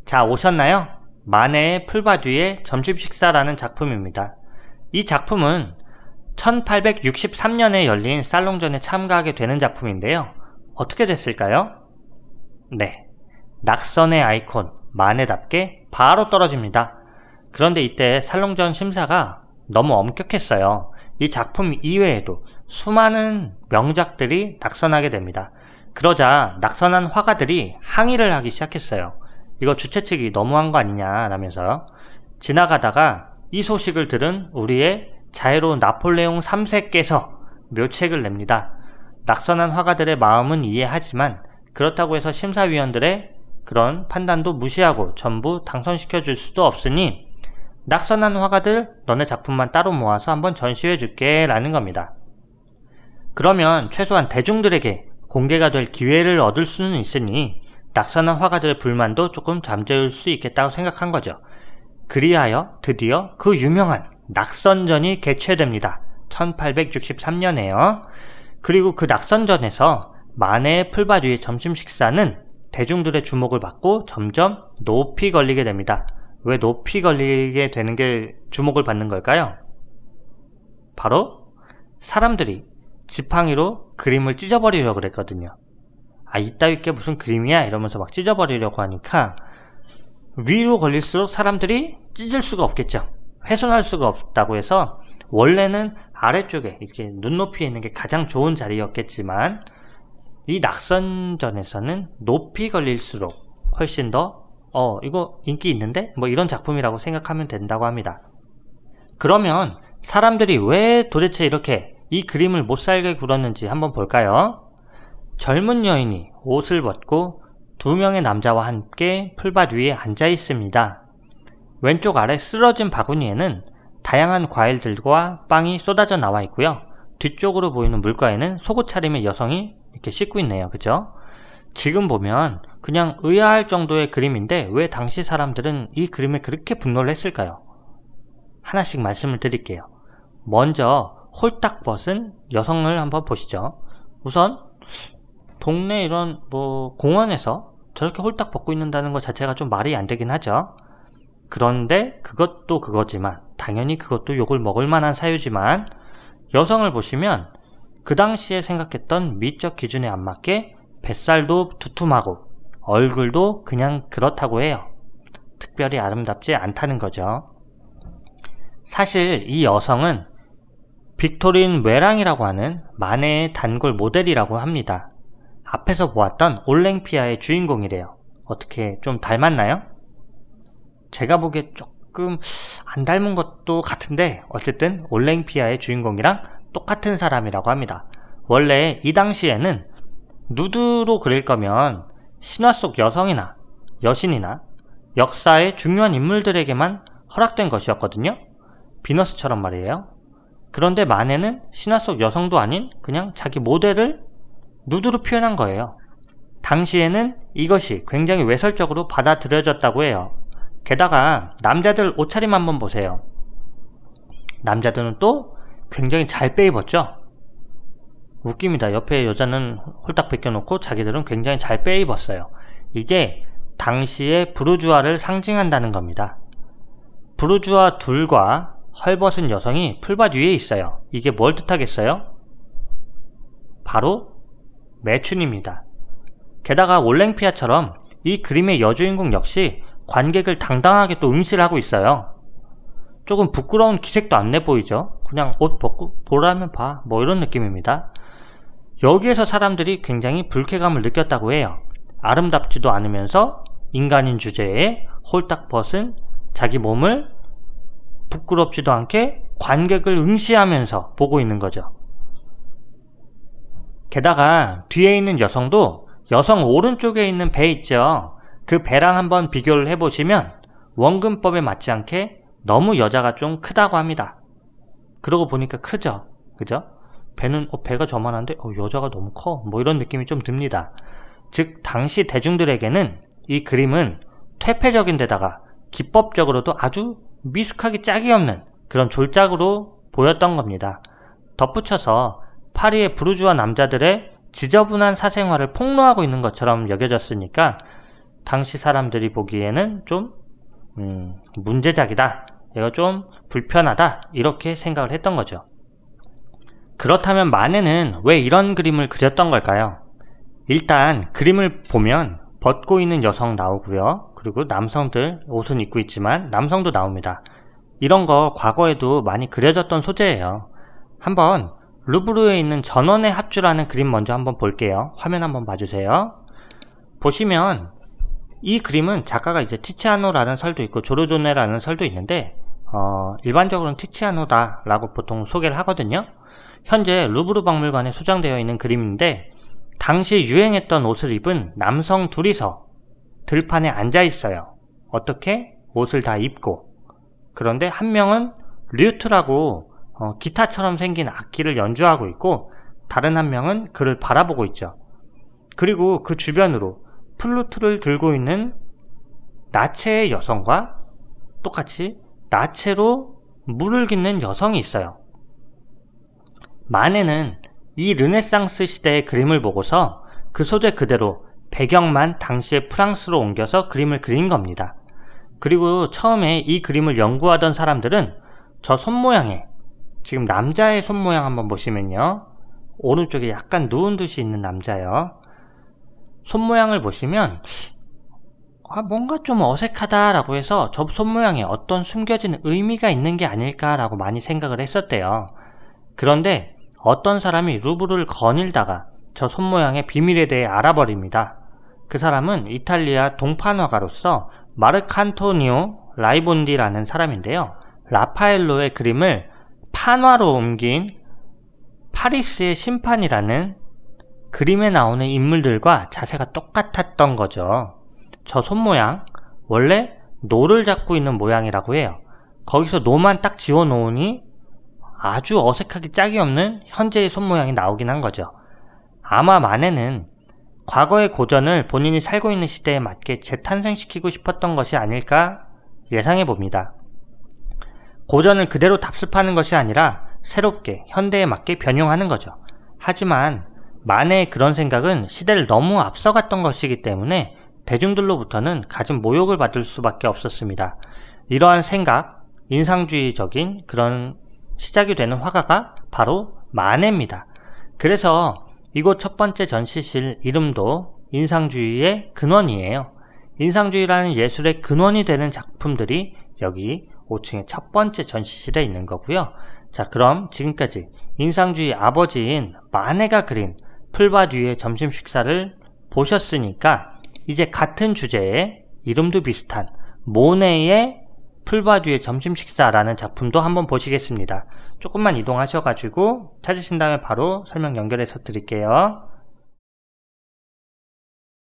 자, 오셨나요? 마네의 풀밭위의 점심 식사라는 작품입니다. 이 작품은 1863년에 열린 살롱전에 참가하게 되는 작품인데요. 어떻게 됐을까요? 네, 낙선의 아이콘 마네답게 바로 떨어집니다. 그런데 이때 살롱전 심사가 너무 엄격했어요. 이 작품 이외에도 수많은 명작들이 낙선하게 됩니다. 그러자 낙선한 화가들이 항의를 하기 시작했어요. 이거 주최 측이 너무한 거 아니냐 라면서. 지나가다가 이 소식을 들은 우리의 자애로운 나폴레옹 3세께서 묘책을 냅니다. 낙선한 화가들의 마음은 이해하지만 그렇다고 해서 심사위원들의 그런 판단도 무시하고 전부 당선시켜 줄 수도 없으니 낙선한 화가들 너네 작품만 따로 모아서 한번 전시해 줄게 라는 겁니다. 그러면 최소한 대중들에게 공개가 될 기회를 얻을 수는 있으니 낙선한 화가들의 불만도 조금 잠재울 수 있겠다고 생각한 거죠. 그리하여 드디어 그 유명한 낙선전이 개최됩니다. 1863년에요. 그리고 그 낙선전에서 마네의 풀밭 위의 점심 식사는 대중들의 주목을 받고 점점 높이 걸리게 됩니다. 왜 높이 걸리게 되는 게 주목을 받는 걸까요? 바로 사람들이 지팡이로 그림을 찢어버리려고 그랬거든요. 아, 이따위 게 무슨 그림이야? 이러면서 막 찢어버리려고 하니까 위로 걸릴수록 사람들이 찢을 수가 없겠죠. 훼손할 수가 없다고 해서 원래는 아래쪽에 이렇게 눈높이에 있는 게 가장 좋은 자리였겠지만 이 낙선전에서는 높이 걸릴수록 훨씬 더 이거 인기 있는데? 뭐 이런 작품이라고 생각하면 된다고 합니다. 그러면 사람들이 왜 도대체 이렇게 이 그림을 못살게 굴었는지 한번 볼까요? 젊은 여인이 옷을 벗고 두 명의 남자와 함께 풀밭 위에 앉아 있습니다. 왼쪽 아래 쓰러진 바구니에는 다양한 과일들과 빵이 쏟아져 나와 있고요. 뒤쪽으로 보이는 물가에는 속옷 차림의 여성이 이렇게 씻고 있네요. 그죠? 지금 보면 그냥 의아할 정도의 그림인데 왜 당시 사람들은 이 그림에 그렇게 분노를 했을까요? 하나씩 말씀을 드릴게요. 먼저 홀딱 벗은 여성을 한번 보시죠. 우선 동네 이런 공원에서 저렇게 홀딱 벗고 있는다는 것 자체가 좀 말이 안 되긴 하죠. 그런데 그것도 그거지만 당연히 그것도 욕을 먹을 만한 사유지만 여성을 보시면 그 당시에 생각했던 미적 기준에 안 맞게 뱃살도 두툼하고 얼굴도 그냥 그렇다고 해요. 특별히 아름답지 않다는 거죠. 사실 이 여성은 빅토린 웨랑이라고 하는 마네의 단골 모델이라고 합니다. 앞에서 보았던 올랭피아의 주인공이래요. 어떻게 좀 닮았나요? 제가 보기에 조금 안 닮은 것도 같은데 어쨌든 올랭피아의 주인공이랑 똑같은 사람이라고 합니다. 원래 이 당시에는 누드로 그릴 거면 신화 속 여성이나 여신이나 역사의 중요한 인물들에게만 허락된 것이었거든요. 비너스처럼 말이에요. 그런데 마네는 신화 속 여성도 아닌 그냥 자기 모델을 누드로 표현한 거예요. 당시에는 이것이 굉장히 외설적으로 받아들여졌다고 해요. 게다가 남자들 옷차림 한번 보세요. 남자들은 또 굉장히 잘 빼입었죠. 웃깁니다. 옆에 여자는 홀딱 벗겨놓고 자기들은 굉장히 잘 빼입었어요. 이게 당시의 부르주아를 상징한다는 겁니다. 부르주아 둘과 헐벗은 여성이 풀밭 위에 있어요. 이게 뭘 뜻하겠어요? 바로 매춘입니다. 게다가 올랭피아처럼 이 그림의 여주인공 역시 관객을 당당하게 또 응시를 하고 있어요. 조금 부끄러운 기색도 안 내보이죠? 그냥 옷 벗고 보라면 봐. 뭐 이런 느낌입니다. 여기에서 사람들이 굉장히 불쾌감을 느꼈다고 해요. 아름답지도 않으면서 인간인 주제에 홀딱 벗은 자기 몸을 부끄럽지도 않게 관객을 응시하면서 보고 있는 거죠. 게다가 뒤에 있는 여성도 여성 오른쪽에 있는 배 있죠. 그 배랑 한번 비교를 해보시면 원근법에 맞지 않게 너무 여자가 좀 크다고 합니다. 그러고 보니까 크죠. 그죠? 배가 저만한데 여자가 너무 커. 뭐 이런 느낌이 좀 듭니다. 즉 당시 대중들에게는 이 그림은 퇴폐적인 데다가 기법적으로도 아주 미숙하기 짝이 없는 그런 졸작으로 보였던 겁니다. 덧붙여서 파리의 부르주아 남자들의 지저분한 사생활을 폭로하고 있는 것처럼 여겨졌으니까 당시 사람들이 보기에는 좀 문제작이다, 이거 좀 불편하다, 이렇게 생각을 했던 거죠. 그렇다면 마네는 왜 이런 그림을 그렸던 걸까요? 일단 그림을 보면 벗고 있는 여성 나오고요. 그리고 남성들 옷은 입고 있지만 남성도 나옵니다. 이런 거 과거에도 많이 그려졌던 소재예요. 한번 루브르에 있는 전원의 합주라는 그림 먼저 한번 볼게요. 화면 한번 봐주세요. 보시면 이 그림은 작가가 이제 티치아노라는 설도 있고 조르조네라는 설도 있는데 일반적으로는 티치아노다 라고 보통 소개를 하거든요. 현재 루브르 박물관에 소장되어 있는 그림인데, 당시 유행했던 옷을 입은 남성 둘이서 들판에 앉아 있어요. 어떻게? 옷을 다 입고. 그런데 한 명은 류트라고 기타처럼 생긴 악기를 연주하고 있고, 다른 한 명은 그를 바라보고 있죠. 그리고 그 주변으로 플루트를 들고 있는 나체의 여성과 똑같이 나체로 물을 깃는 여성이 있어요. 마네는 이 르네상스 시대의 그림을 보고서 그 소재 그대로 배경만 당시의 프랑스로 옮겨서 그림을 그린 겁니다. 그리고 처음에 이 그림을 연구하던 사람들은 저 손모양에, 지금 남자의 손모양 한번 보시면요, 오른쪽에 약간 누운 듯이 있는 남자요. 손모양을 보시면 뭔가 좀 어색하다 라고 해서 저 손모양에 어떤 숨겨진 의미가 있는 게 아닐까 라고 많이 생각을 했었대요. 그런데 어떤 사람이 루브르를 거닐다가 저 손모양의 비밀에 대해 알아버립니다. 그 사람은 이탈리아 동판화가로서 마르칸토니오 라이본디라는 사람인데요. 라파엘로의 그림을 판화로 옮긴 파리스의 심판이라는 그림에 나오는 인물들과 자세가 똑같았던 거죠. 저 손모양 원래 노를 잡고 있는 모양이라고 해요. 거기서 노만 딱 지워 놓으니 아주 어색하기 짝이 없는 현재의 손모양이 나오긴 한 거죠. 아마 마네는 과거의 고전을 본인이 살고 있는 시대에 맞게 재탄생시키고 싶었던 것이 아닐까 예상해 봅니다. 고전을 그대로 답습하는 것이 아니라 새롭게 현대에 맞게 변형하는 거죠. 하지만 마네의 그런 생각은 시대를 너무 앞서갔던 것이기 때문에 대중들로부터는 갖은 모욕을 받을 수밖에 없었습니다. 이러한 생각, 인상주의적인 그런 시작이 되는 화가가 바로 마네입니다. 그래서 이곳 첫 번째 전시실 이름도 인상주의의 근원이에요. 인상주의라는 예술의 근원이 되는 작품들이 여기 5층의 첫 번째 전시실에 있는 거고요. 자, 그럼 지금까지 인상주의 아버지인 마네가 그린 풀바듀의 점심 식사를 보셨으니까 이제 같은 주제에 이름도 비슷한 모네의 풀바듀의 점심 식사라는 작품도 한번 보시겠습니다. 조금만 이동하셔가지고 찾으신 다음에 바로 설명 연결해서 드릴게요.